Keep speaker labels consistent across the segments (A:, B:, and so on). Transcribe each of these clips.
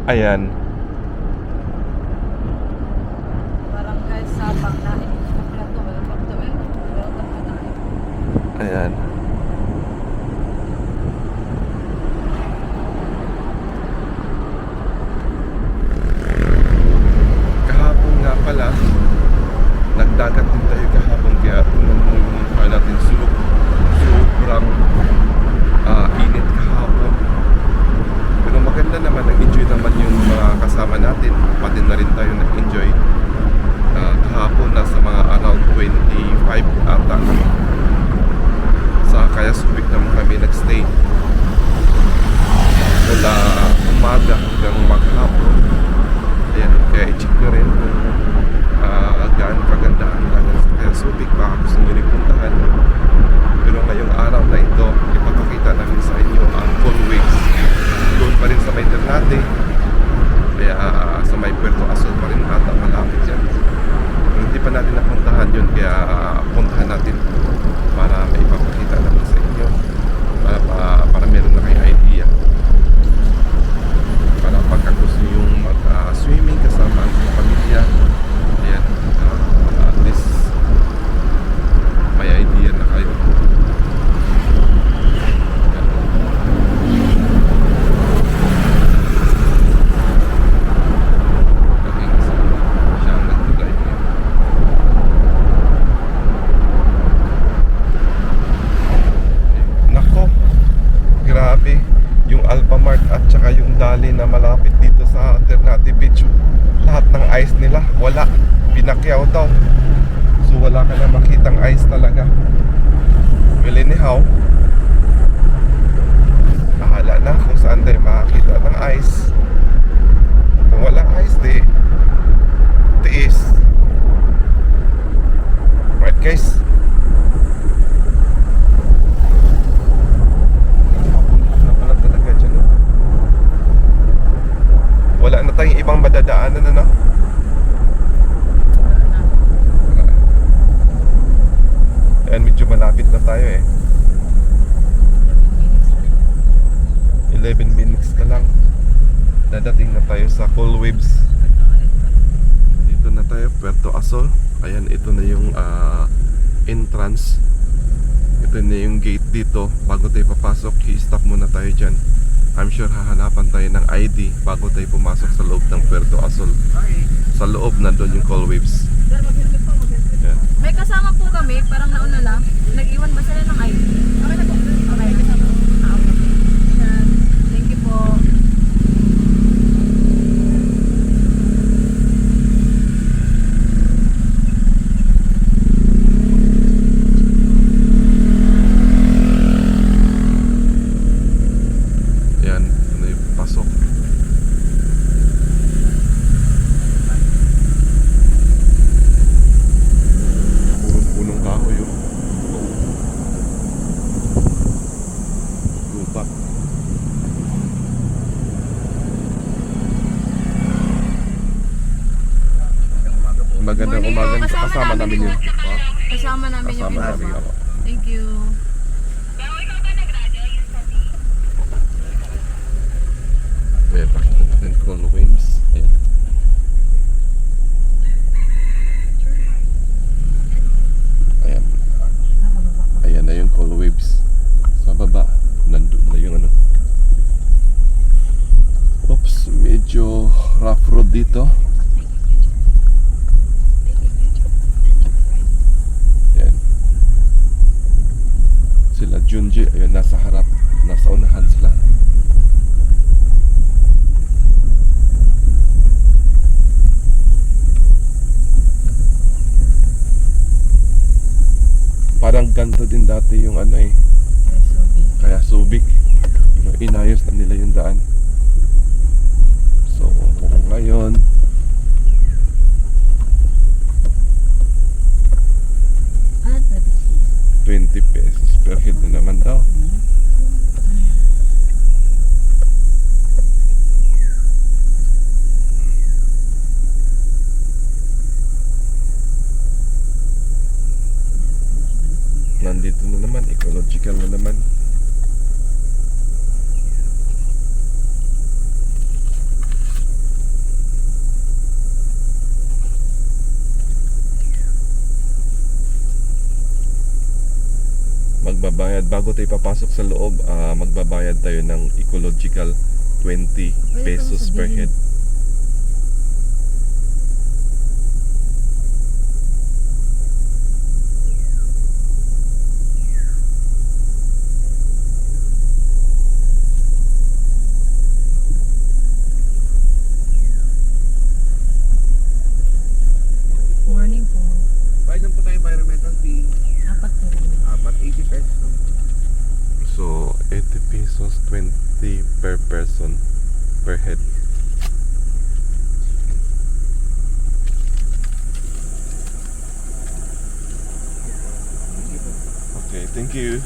A: Ayan.
B: Barangay Sabang na plato wala pa to eh. Welcome to tayo.
A: Ayan. Kahapon nga pala, nagdagat din tayo kahapon, kaya tingnan mo yung mukha natin sobrang init kahapon. Pero maganda naman, nag-enjoy naman yung mga kasama natin, pati na rin tayo nag-enjoy. Kahapon nasa mga around 25 ata sa Kaya Subic naman kami nagstay mula umaga hanggang maghapon. Ayan, kaya i-check nyo rin kung gaano kaganda ang dagat sa Kaya Subic, baka gusto nyo rin puntahan. Pero ngayong araw na ito, ipapakita namin sa inyo ang full waves. Doon pa rin sa may Ternate, kaya sa may Puerto Azul pa rin ata, malapit yan. Pero hindi pa natin napuntahan yun, kaya puntahan natin para may ipapakita namin sa inyo, para meron na kayo idea, para pagka gusto nyo yung mag-swimming kasama ang pamilya, ayan, at least may idea na kayo. Yung Alphamart at saka yung Dali na malapit dito sa Ternate Beach, lahat ng ice nila wala, pinakyaw daw. So wala ka na makitang ice talaga. Well anyhow, bahala na kung saan tayo makakita ng ice. Kung walang ice, di tiis. Right guys? Wala na tayong ibang madadaanan, ano? Ayan, medyo malapit na tayo eh. 11 minutes na lang. Dadating na tayo sa Cool Waves. Dito na tayo, Puerto Azul. Ayan, ito na yung entrance. Ito na yung gate dito. Bago tayo papasok, i-stop muna tayo dyan. I'm sure hahanapan tayo ng ID bago tayo pumasok sa loob ng Puerto Azul. Sa loob na doon yung Cool Waves. Yeah.
B: May kasama po kami, parang nauna lang. Nag-iwan ba sila ng ID? Okay na po. Okay, kasama. Okay. Ayan. Thank you po.
A: Ayan, ito na yung pasok. Punong-punong kahoy yun. Lupa. Magandang umaga. Kasama namin yun.
B: Kasama namin yung
A: Kasama namin
B: iba.
A: ako.
B: Thank you.
A: Kaya pakita natin Cool Waves. Ayan. Ayan. Ayan na yung Cool Waves. Sa baba, nandun na yung ano. Oops, medyo rough road dito. Ayan. Sila Junji, ayun, nasa harap. Nasa unahan sila. Parang ganito din dati yung ano eh, Kaya Subic. Pero inayos na nila yung daan. So ngayon, ₱20 per head na naman daw. Nandito na naman, ecological na naman. magbabayad bago tayo papasok sa loob. Magbabayad tayo ng ecological 20 pesos per head.
B: Morning po.
C: Bayad lang po tayo environmental fee.
B: Apat po.
C: 80 pesos.
A: So 80 pesos, 20 per person per head. Okay, thank you.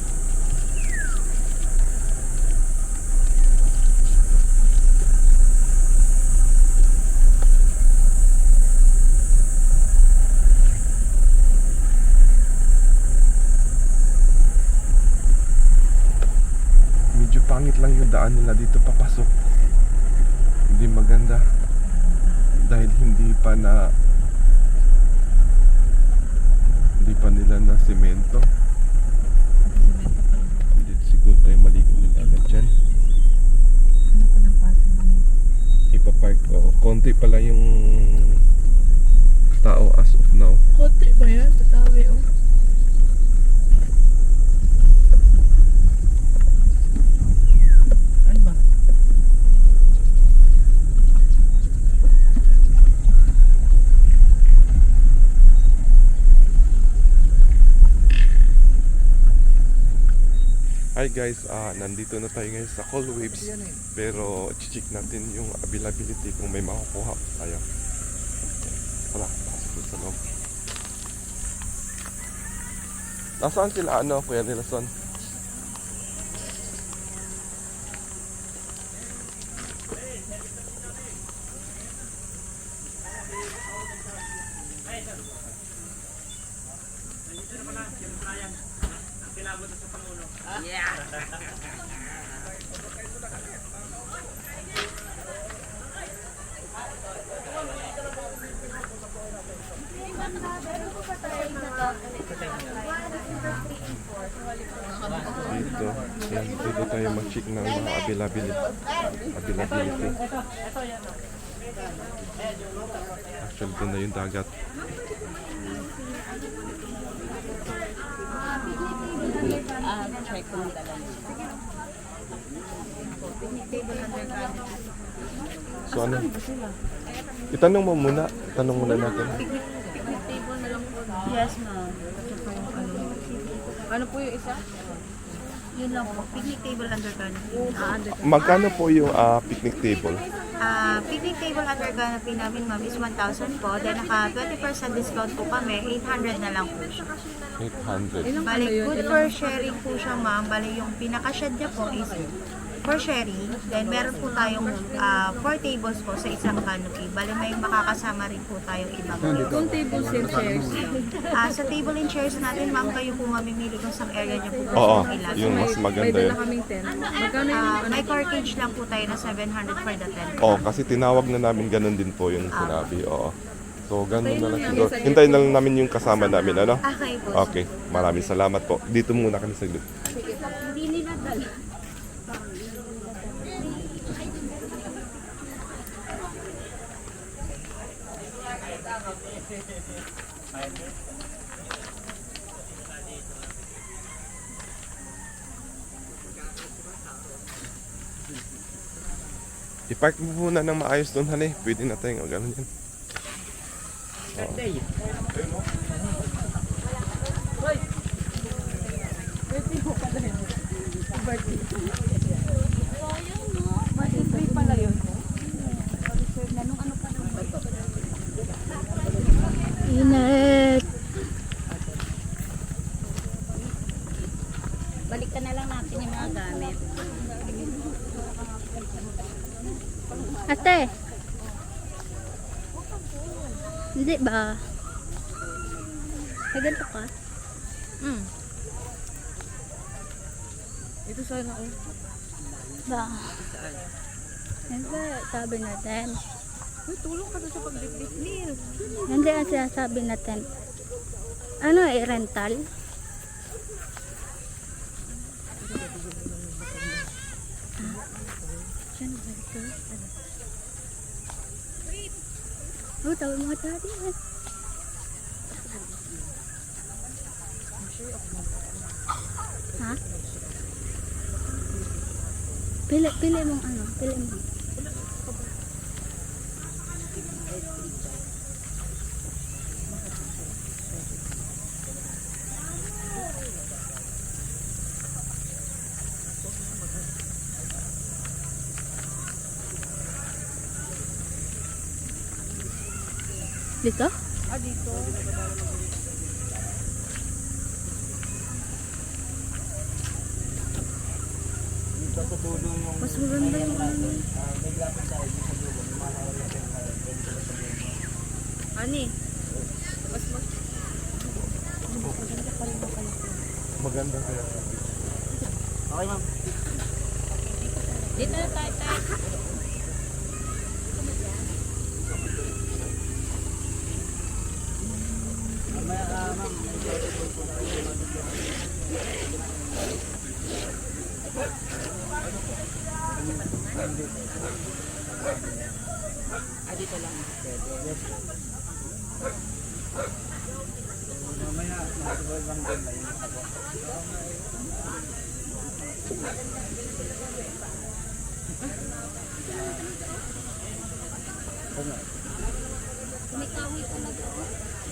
A: Medyo pangit lang yung daan nila dito papasok. Hindi maganda dahil hindi pa nila na semento. Hindi siguro tayo maligo nila agad dyan.
B: Ano po ng parking?
A: Ipapark ko. Konti pala yung tao as of now.
B: Konti ba yan? Patawi oh. Ano ba?
A: Hi guys, nandito na tayo ngayon sa Cold Waves. Pero check natin yung availability kung may makukuha tayo. Tara, pasok sa loob. Nasaan sila Kuya Nelson? Dito, yan, dito tayo mag-check ng mga availability. Actually, doon na yung dagat.
B: Check ko ng dala niyo.
A: So ano? Itanong mo muna. Tanong muna natin.
B: Picnic table na lang po. Yes, ma'am. Ano po yung isa?
D: Yun lang po. Picnic table under canopy. Under
A: Magkano po yung picnic table?
D: picnic table under canopy namin, ma'am, is 1,000 po. Then, naka 20% discount po kami. 800 na lang po siya.
A: 800.
D: Bali, good for sharing po siya, ma'am. Bali, yung pinaka-shed niya po is for sharing. Then, meron po tayong 4 tables po sa isang canopy. Bali, may makakasama rin po tayong ibang
B: Kung tables and chairs lang.
D: sa table and chairs natin, ma'am, kayo po mamimili kung saan area niyo po gusto
A: Oo,
D: mong ilagay.
A: yung mas
B: May
A: maganda
B: dala
A: yun.
B: kaming tent. Magkano yung
D: May cartage lang po tayo na 700 for the tent.
A: Oo, kasi tinawag na namin ganun din po yung sinabi. Oo. So, ganun na lang
B: Hintayin
A: siguro.
B: mo namin
A: Hintayin na lang namin yung kasama namin, ano?
D: Okay po.
A: Okay, maraming salamat po. Dito muna kami saglit.
D: Hindi nila dala.
A: I-park mo muna ng maayos doon, hali. Pwede na tayong gano'n yan.
B: pala yun?
D: Init.
E: Balikan na lang natin yung mga gamit.
D: Ate. Hindi ba? May ganito ka?
B: Ito sana oh.
D: Ba? Hindi ba sabi natin?
B: Uy, tulong ka sa pagdikdik, Neil.
D: Hindi ang sinasabi natin. Ano rental?
E: Oh, tawag mga tadi. Ha? Pili mong ano, pili mo. Dito?
D: Ah, dito.
E: Mas maganda yung ano.
B: Ani?
A: Maganda kaya.
C: Okay, ma'am.
E: Dito na tayo.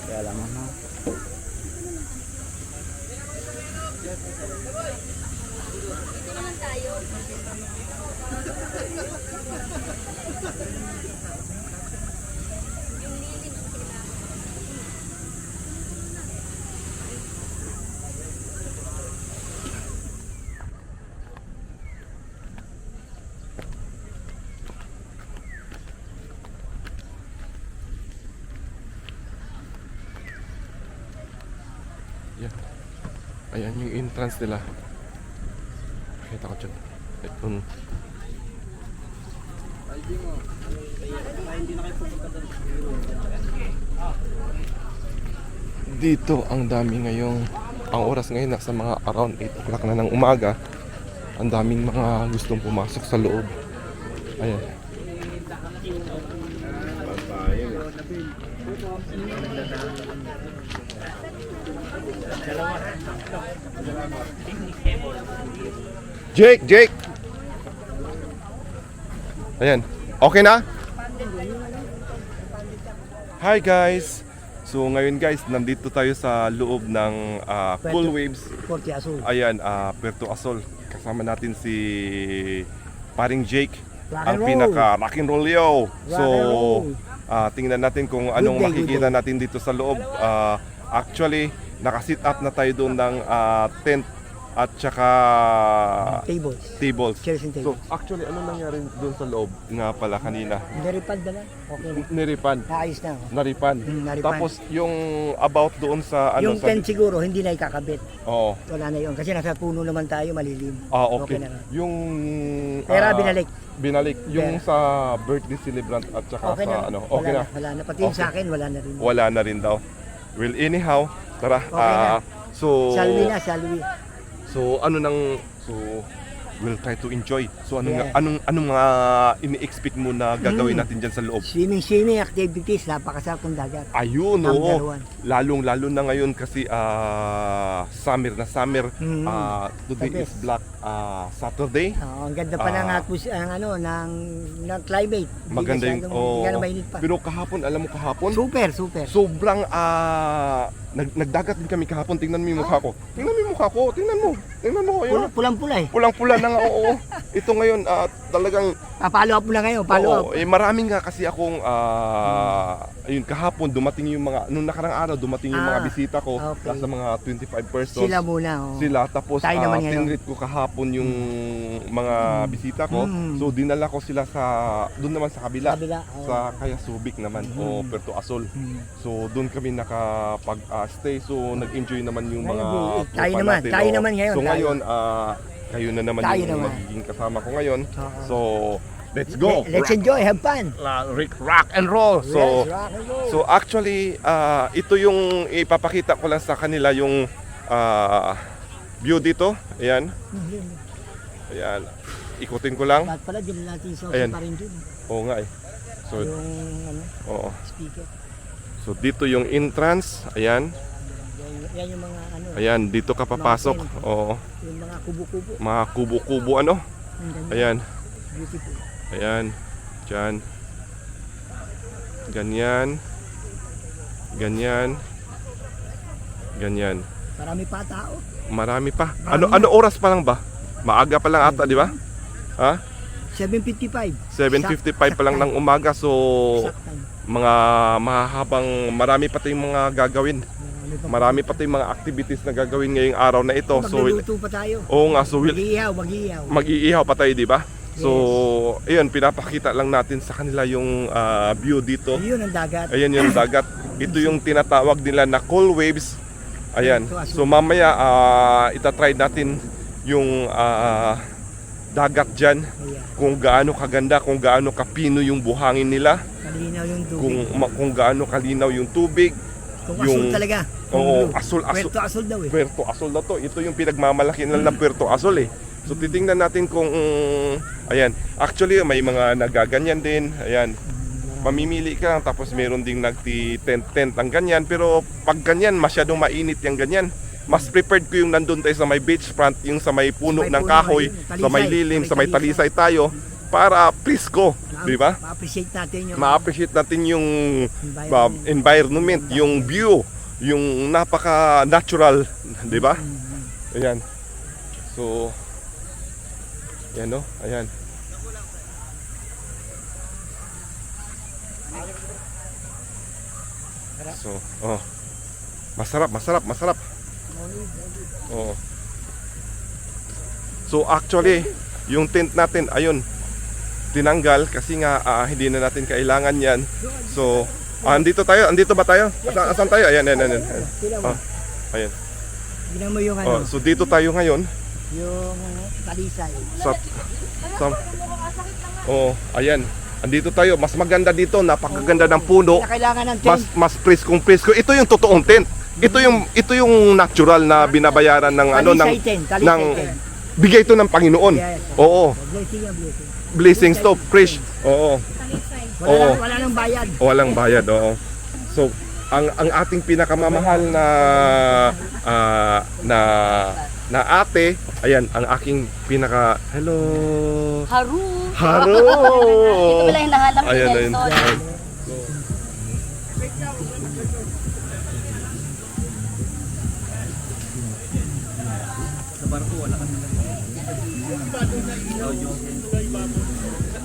C: Kaya lang, ma'am.
A: Yan. Ayan yung entrance nila. Kita ko dyan. Ito. Dito ang dami ngayong, ang oras ngayon nasa mga around 8 o'clock na ng umaga. Ang daming mga gustong pumasok sa loob. Ayan. Jake! Ayan. Okay na? Hi guys! So ngayon guys, nandito tayo sa loob ng Cool Waves.
C: Porte Azul.
A: Ayan, Puerto Azul. Kasama natin si paring Jake.
C: Rock
A: Ang
C: and roll.
A: pinaka rock and roll yo. So,
C: and roll.
A: tingnan natin kung anong
C: day,
A: makikita natin dito sa loob. Actually, naka-sit up na tayo doon ng tent at saka tables.
C: Chairs and
A: So,
C: tables.
A: actually, ano nangyari doon sa loob nga pala kanina?
C: Niripad na lang. Okay na.
A: Niripan.
C: Naayos na.
A: Naripan.
C: Naripan.
A: Tapos, yung about doon sa ano
C: Yung
A: sa...
C: tent siguro, hindi na ikakabit.
A: Oo.
C: Wala na yun. Kasi nasa puno naman tayo, malilim.
A: Okay.
C: na lang.
A: Yung...
C: Pera, binalik.
A: Binalik. Yung
C: Pera.
A: sa birthday celebrant at saka
C: Okay
A: sa
C: na.
A: ano.
C: Wala
A: Okay na.
C: Wala na. Pati yung
A: Okay.
C: sa akin, wala na rin.
A: Wala na rin daw. Well, anyhow, tara.
C: Okay na.
A: So,
C: Salwi.
A: so ano nang we'll try to enjoy. So
C: Yeah.
A: anong mga ini-expect mo na gagawin natin diyan sa loob?
C: Swimming activities. Napakasarap ng dagat.
A: Ayun,
C: Number
A: oo.
C: one.
A: Lalo na ngayon kasi summer na summer.
C: Mm.
A: Today
C: The
A: is
C: best.
A: Black Saturday.
C: Ang ganda pa ng ng climate. Hindi
A: Maganda yung
C: Hindi na mainit pa.
A: pero kahapon, alam mo kahapon,
C: Super.
A: sobrang nagdagat din kami kahapon. Tingnan mo yung mukha ko. Tingnan mo yung mukha ko. Tingnan mo. Ayun.
C: Pulang-pula eh.
A: Pulang-pula na nga, oo. Ito ngayon, talagang,
C: Follow up mo na ngayon, follow up.
A: maraming nga kasi akong, ayun, kahapon, dumating yung mga, nung nakarang araw, dumating yung mga bisita ko,
C: okay.
A: nasa mga 25 persons.
C: Sila muna. Oh.
A: Sila, tapos,
C: Tayo naman ngayon.
A: tinreat ko kahapon yung mga bisita ko. So, dinala ko sila doon naman sa kabila.
C: Oh.
A: Sa Kaya Subic naman, o Puerto Azul. So, doon kami nakapag-stay. So, nag-enjoy naman yung mga
C: Tayo
A: tropa
C: naman,
A: natin,
C: tayo
A: oh.
C: naman ngayon,
A: So,
C: tayo.
A: ngayon, kayo na naman
C: Tayo
A: yung
C: naman.
A: magiging kasama ko ngayon.
C: Oo.
A: So, let's go!
C: Let's enjoy, have fun.
A: Rock and roll! So,
C: Yes, rock and roll.
A: so actually, ito yung ipapakita ko lang sa kanila yung view dito. Ayan. Ayan. Ikutin ko lang.
C: Lahat pala, din natin sa
A: Ayan.
C: pa rin dun.
A: Oo nga eh. So,
C: Yung ano,
A: oo.
C: speaker.
A: So dito yung entrance. Ayan.
C: Yan yung mga ano,
A: Ayan, dito ka papasok. Oo.
C: yung mga kubo-kubo.
A: Mga kubo-kubo ano.
C: Ang ganda.
A: Ayan.
C: Beautiful.
A: Ayan. Diyan. Ganyan. Ganyan. Ganyan.
C: Marami pa tao.
A: Marami pa. Ano oras pa lang ba? Maaga pa lang ata, di ba? Ha?
C: 7:55.
A: 7:55 pa lang ng umaga. So
C: Exact time.
A: mga mahahabang marami pa tayong mga gagawin. Marami pa tayong mga activities na gagawin ngayong araw na ito. So
C: Magluluto pa tayo.
A: oo nga, so
C: Mag-iihaw.
A: mag-iihaw pa tayo, di ba? So ayun, pinapakita lang natin sa kanila yung view dito.
C: Ayun ang dagat.
A: Ayan yung dagat. Ito yung tinatawag nila na cool waves. Ayan. So mamaya itatry natin yung dagat dyan.
C: Ayan.
A: Kung gaano kaganda, kung gaano kapino yung buhangin nila,
C: Kalinaw yung tubig.
A: kung gaano kalinaw yung tubig.
C: Kung
A: yung-
C: asul talaga.
A: Oo, asul.
C: Puerto Asul daw eh.
A: Puerto Asul na to. Ito yung pinagmamalaki nila ng Puerto Asul eh. So titingnan natin kung ayan, actually may mga nagaganyan din. Ayan. Mamimili ka lang tapos meron ding nagti-tent ang ganyan, pero pag ganyan masyadong mainit yung ganyan. Mas prepared ko yung nandun tayo sa may beach front, yung sa may puno
C: Sa may
A: ng
C: puno,
A: kahoy,
C: ayun,
A: sa may
C: talisay,
A: lilim,
C: sa
A: sa
C: may
A: may talisay tayo para presko, di ba?
C: Ma-appreciate natin yung
A: Ma-appreciate natin yung
C: environment.
A: environment, yung view, yung napaka-natural, di ba? Ayan. So, ayan no, ayan. So, oh. Masarap. Oh. So actually, yung tent natin, ayun, tinanggal kasi nga hindi na natin kailangan yan. So, andito ba tayo? Asan tayo? Ayan. Oh, ayan.
C: Tignan mo yung
A: Oh,
C: ano,
A: so dito tayo ngayon
C: yung talisay.
A: sa oh, ayan. Andito tayo, mas maganda dito, napakaganda ng puno.
C: Na kailangan ng tent.
A: Mas presko. Ito yung totoong tent. Ito yung natural na binabayaran ng
C: Talisay tent, talisay
A: ng
C: tent.
A: bigay ito ng Panginoon.
C: Yes.
A: Oo.
C: Blessing yan, blessing.
A: Blessings to, fresh. Oo. Oo.
C: Wala nang bayad.
A: Walang bayad, oo. So, ang ating pinakamamahal na ate, ayan, ang aking hello.
E: Haru!
A: Haro.
E: Ito pala yung nahanap ni
A: Ayan,
E: Nelson.
A: ayan.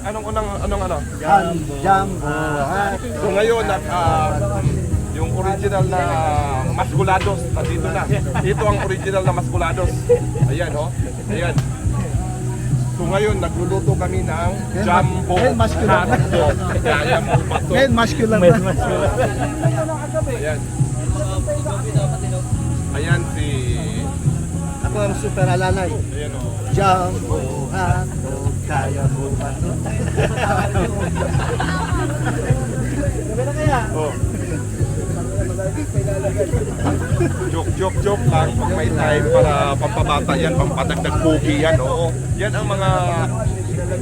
A: Anong ano?
C: Jumbo.
A: So ngayon yung original na Masculados nandito na. Ito ang original na Masculados. Ayan oh. Ayan. So ngayon nagluluto kami ng jumbo hotdog. Ayan mo pa to.
C: Muscular.
A: Ayan. Ayan si
C: Ako ang super alalay.
A: ayan oh.
C: Jumbo hotdog, kaya mo ba?
A: Oh. Joke lang pag may time para pampabata yan, pampadagdag pogi yan, oo. Yan ang mga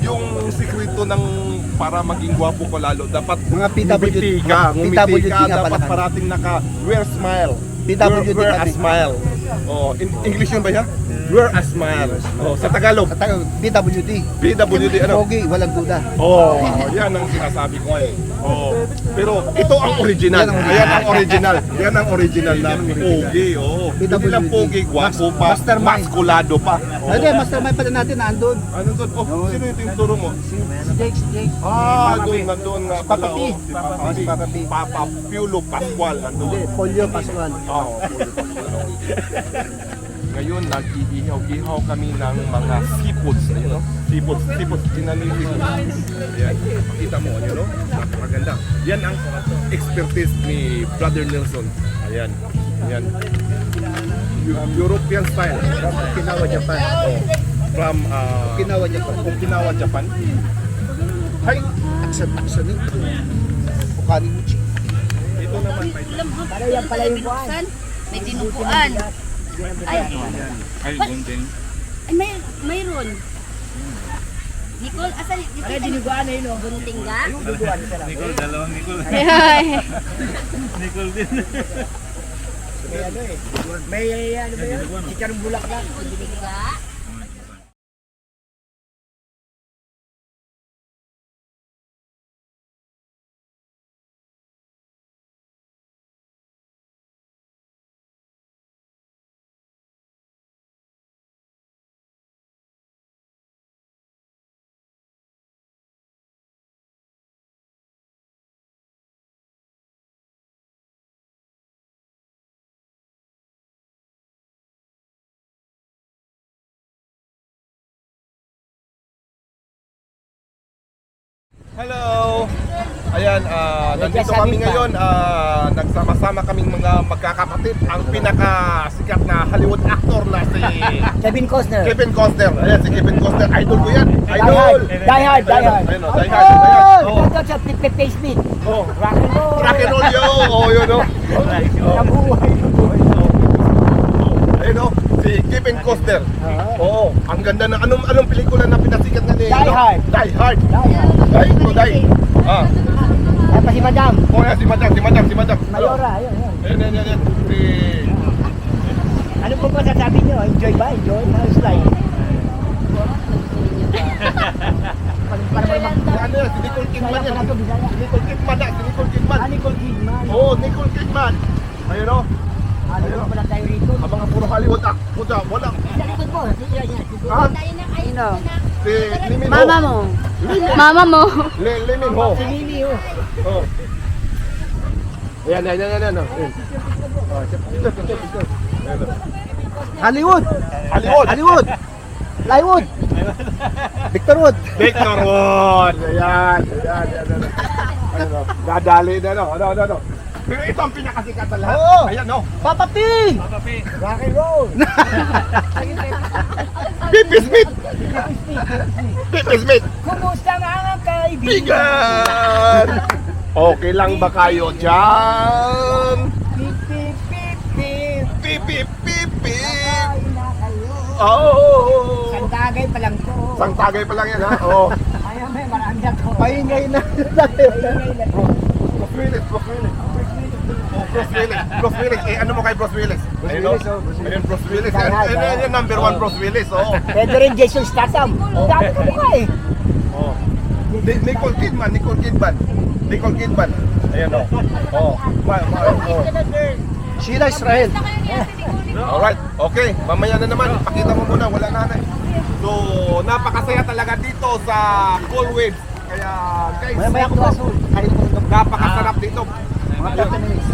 A: yung sikreto ng para maging gwapo ko lalo. Dapat
C: Mga PWD
A: ngumiti ka,
C: nga
A: dapat
C: pala.
A: parating wear smile.
C: PWD
A: wear a
C: kami.
A: smile. Oh, English yun ba yan? Wear a smile. Oh, sa Tagalog,
C: PWD.
A: PWD ano?
C: Pogi, walang duda.
A: Oh, yan ang sinasabi ko eh. Oh. Pero ito ang original. Ayan ang original. Yan ang original na pogi. Oh. Hindi lang pogi, gwapo pa,
C: Mastermind.
A: maskulado pa. Oh.
C: Hindi, mastermind pa rin natin nandun.
A: Ano doon? Oh, sino yung tinuturo mo?
C: Si Jake.
A: Nandun nga pala.
C: Papa P.
A: Oh, si Papa P.
C: Papa P.
A: Papa Piolo Pascual nandun.
C: Hindi, Polio Pascual.
A: Oh, Piolo Pascual. Ngayon, nag-iihaw-ihaw kami ng mga seafoods, you know? Seafoods, tinanilig. Ayan, pakita mo, you know? Napakaganda. Yan ang expertise ni Brother Nelson. Ayan, ayan. European style.
C: Okinawa, Japan.
A: Oh, from
C: Okinawa, Japan.
A: Okinawa, Japan. Hay,
C: Aksan yun. Okanimuchi.
A: ito naman may
C: Para yan pala yung buwan.
E: May dinuguan. Ay, mayroon. Nicole, asan?
C: Ay, dinuguan na yun, oh.
E: Bunting ga?
C: Yung dinuguan, sarap. May ano eh. May ano ba yun? Chicharong bulak lang.
E: Bunting ga?
A: Hello! Ayan, nandito kami ngayon. Nagsama-sama kaming mga magkakapatid. Ang pinakasikat na Hollywood actor na si
C: Kevin Costner.
A: Kevin Costner. Ayan, si Kevin Costner. Idol ko yan.
C: Die
A: Idol!
C: Hard. Die Hard. Die Hard.
A: Ayun, Die Hard. Die Hard.
C: Oh! Ito sa Face Beat.
A: Oh,
C: Rock and roll.
A: rock and roll yo! Oh, yun o.
C: Nabuhay.
A: Ayun o, si Kevin Costner. Oo, ang ganda na. Anong pelikula na pinasikat na ni?
C: Die Hard.
A: Die Hard.
C: Die Hard.
A: Die. Ah.
C: Ay, pa si Madam.
A: Oh, yan, si Madam.
C: Mayora, ayun.
A: Yan. Si...
C: Ano po ba sasabi nyo? Enjoy ba? Enjoy? How's life?
A: Ano yan? Si Nicole Kidman yan.
C: Bisaya.
A: Si Nicole Kidman.
C: Nicole Kidman.
A: Oo, Nicole Kidman. Ayun o.
C: Ano ba pala tayo rito?
A: Abang nga puro Hollywood puta, wala.
C: Sa likod mo.
A: Ha?
E: Sino?
A: Si Limin Ho.
E: Mama mo. Mama mo.
A: Limin Ho.
C: Si Mimi, oh.
A: Oh. Ayan. Oh. Oh, ito.
C: Hollywood.
A: Hollywood.
C: Plywood. Victor Wood.
A: Ayan. Ano? Dadali na, no? Ano? Pero ito ang pinakasikat sa lahat.
C: Oo.
A: Ayan, no?
C: Papa P. Rock and roll.
A: Pipi Smith.
C: Kumusta mga kaibigan?
A: Bigan! Okay lang ba kayo dyan?
C: Pip, pip, pip, pip.
A: Pipi.
C: Kain na kayo.
A: Oh!
C: Isang tagay pa lang to.
A: Isang tagay pa lang yan, ha? Oo.
C: Ayaw may marami na to.
A: Paingay na. Bruce Willis. Eh, ano mo kay Bruce Willis? Ayun, Ayun, Bruce Willis. Ayun, number 1 Bruce Willis, oo.
C: Pwede rin Jason Statham. Dami ka mukha eh.
A: Oh. Nicole Kidman. Ayan, oh. Oh.
C: Sheila Israel.
A: Alright, okay. Mamaya na naman. Pakita mo muna, wala na. So, napakasaya talaga dito sa Cool Waves. Kaya, guys,
C: Maya ko baso.
A: napakasarap dito.
C: Mga 30 minutes.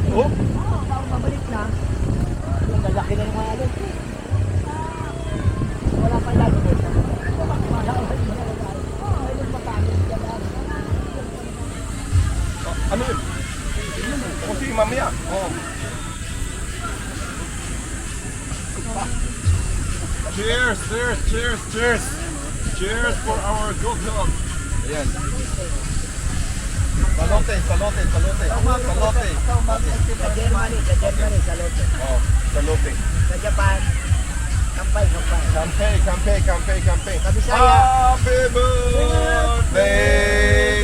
A: Oh,
C: Pabalik na. Ang lalaki na ng alon. Wala pa lang.
A: ano yun? O, sige, mamaya. Oh. Cheers for our good health. Ayan. Salote.
C: Sa Germany, sa Lotte.
A: Oh, salote.
C: Sa Japan, kampay.
A: Campay.
C: Sa Bisaya.
A: Happy birthday